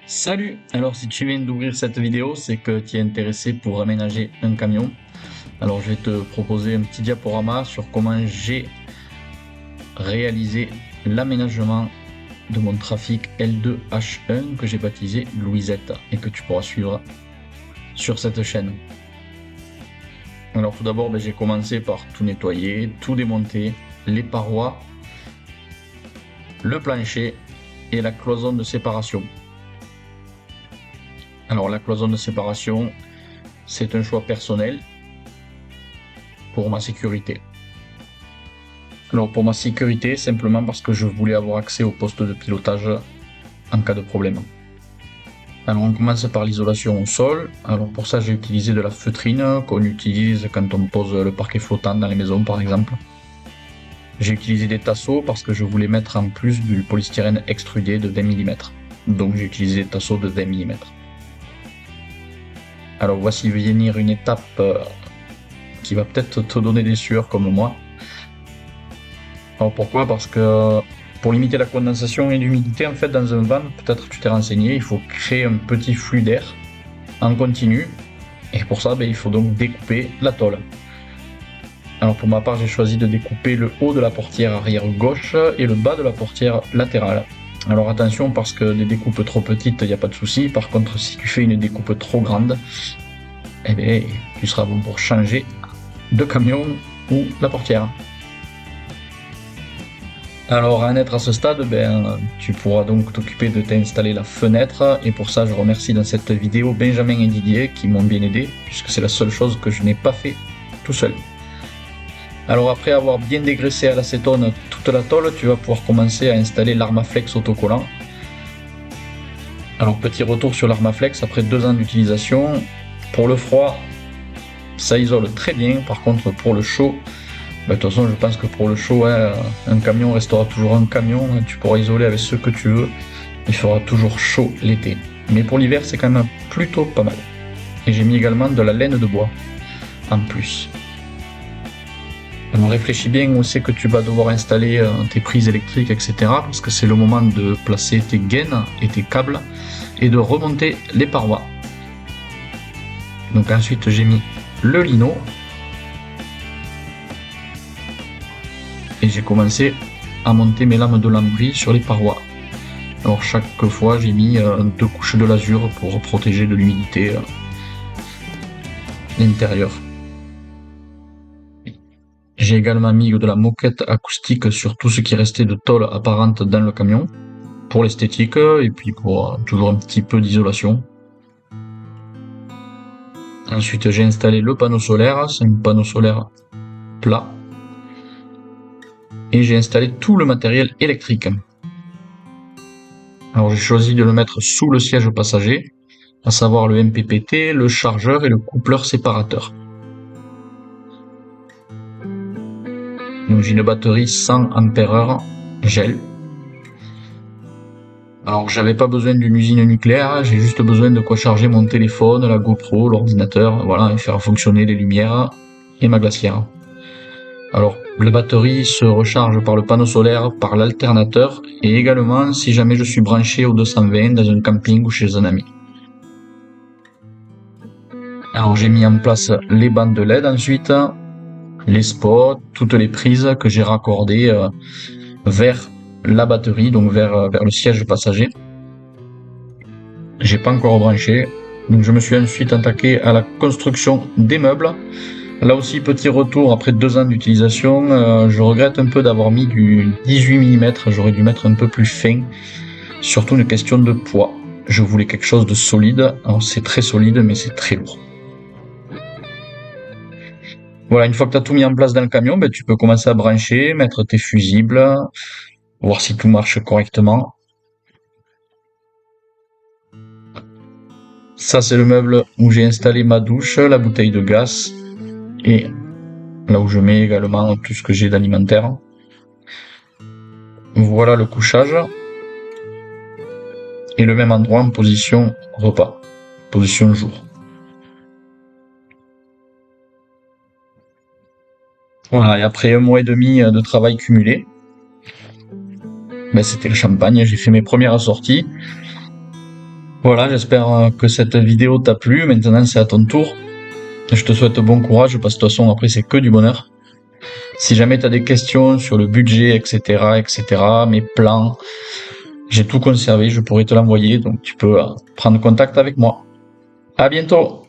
Salut! Alors si tu viens d'ouvrir cette vidéo, c'est que tu es intéressé pour aménager un camion. Alors je vais te proposer un petit diaporama sur comment j'ai réalisé l'aménagement de mon Trafic L2H1 que j'ai baptisé Louisette et que tu pourras suivre sur cette chaîne. Alors tout d'abord, j'ai commencé par tout nettoyer, tout démonter, les parois, le plancher et la cloison de séparation. Alors la cloison de séparation, c'est un choix personnel pour ma sécurité. Alors pour ma sécurité, simplement parce que je voulais avoir accès au poste de pilotage en cas de problème. Alors on commence par l'isolation au sol. Alors pour ça j'ai utilisé de la feutrine qu'on utilise quand on pose le parquet flottant dans les maisons par exemple. J'ai utilisé des tasseaux parce que je voulais mettre en plus du polystyrène extrudé de 20 mm. Donc j'ai utilisé des tasseaux de 20 mm. Alors voici venir une étape qui va peut-être te donner des sueurs comme moi. Alors pourquoi? Parce que pour limiter la condensation et l'humidité, en fait, dans un van, peut-être tu t'es renseigné, il faut créer un petit flux d'air en continu. Et pour ça, il faut donc découper la tôle. Alors pour ma part, j'ai choisi de découper le haut de la portière arrière gauche et le bas de la portière latérale. Alors attention, parce que des découpes trop petites, il n'y a pas de souci. Par contre, si tu fais une découpe trop grande, tu seras bon pour changer de camion ou la portière. Alors à en être à ce stade, tu pourras donc t'occuper de t'installer la fenêtre et pour ça je remercie dans cette vidéo Benjamin et Didier qui m'ont bien aidé puisque c'est la seule chose que je n'ai pas fait tout seul. Alors après avoir bien dégraissé à l'acétone toute la tôle, tu vas pouvoir commencer à installer l'Armaflex autocollant. Alors petit retour sur l'Armaflex après 2 ans d'utilisation. Pour le froid, ça isole très bien, par contre pour le chaud, de toute façon, je pense que pour le chaud, un camion restera toujours un camion. Tu pourras isoler avec ce que tu veux. Il fera toujours chaud l'été. Mais pour l'hiver, c'est quand même plutôt pas mal. Et j'ai mis également de la laine de bois en plus. Alors réfléchis bien où c'est que tu vas devoir installer tes prises électriques, etc. Parce que c'est le moment de placer tes gaines et tes câbles et de remonter les parois. Donc ensuite, j'ai mis le lino. Et j'ai commencé à monter mes lames de lambris sur les parois. Alors chaque fois j'ai mis 2 couches de lasure pour protéger de l'humidité l'intérieur. J'ai également mis de la moquette acoustique sur tout ce qui restait de tôle apparente dans le camion, pour l'esthétique et puis pour toujours un petit peu d'isolation. Ensuite j'ai installé le panneau solaire, c'est un panneau solaire plat. Et j'ai installé tout le matériel électrique. Alors j'ai choisi de le mettre sous le siège passager, à savoir le MPPT, le chargeur et le coupleur séparateur. Donc j'ai une batterie 100 Ah gel. Alors j'avais pas besoin d'une usine nucléaire, j'ai juste besoin de quoi charger mon téléphone, la GoPro, l'ordinateur, voilà, et faire fonctionner les lumières et ma glacière. Alors la batterie se recharge par le panneau solaire, par l'alternateur et également si jamais je suis branché au 220 dans un camping ou chez un ami. Alors j'ai mis en place les bandes de LED ensuite, les spots, toutes les prises que j'ai raccordées vers la batterie, donc vers le siège passager. J'ai pas encore branché, donc je me suis ensuite attaqué à la construction des meubles. Là aussi, petit retour après 2 ans d'utilisation, je regrette un peu d'avoir mis du 18 mm, j'aurais dû mettre un peu plus fin, surtout une question de poids. Je voulais quelque chose de solide, alors c'est très solide mais c'est très lourd. Voilà, une fois que tu as tout mis en place dans le camion, tu peux commencer à brancher, mettre tes fusibles, voir si tout marche correctement. Ça c'est le meuble où j'ai installé ma douche, la bouteille de gaz et là où je mets également tout ce que j'ai d'alimentaire. Voilà le couchage. Et le même endroit en position repas, position jour. Voilà, et après 1 mois et demi de travail cumulé, c'était le champagne, j'ai fait mes premières sorties. Voilà, j'espère que cette vidéo t'a plu. Maintenant, c'est à ton tour. Je te souhaite bon courage parce que de toute façon, après, c'est que du bonheur. Si jamais tu as des questions sur le budget, etc., mes plans, j'ai tout conservé, je pourrais te l'envoyer, donc tu peux prendre contact avec moi. À bientôt!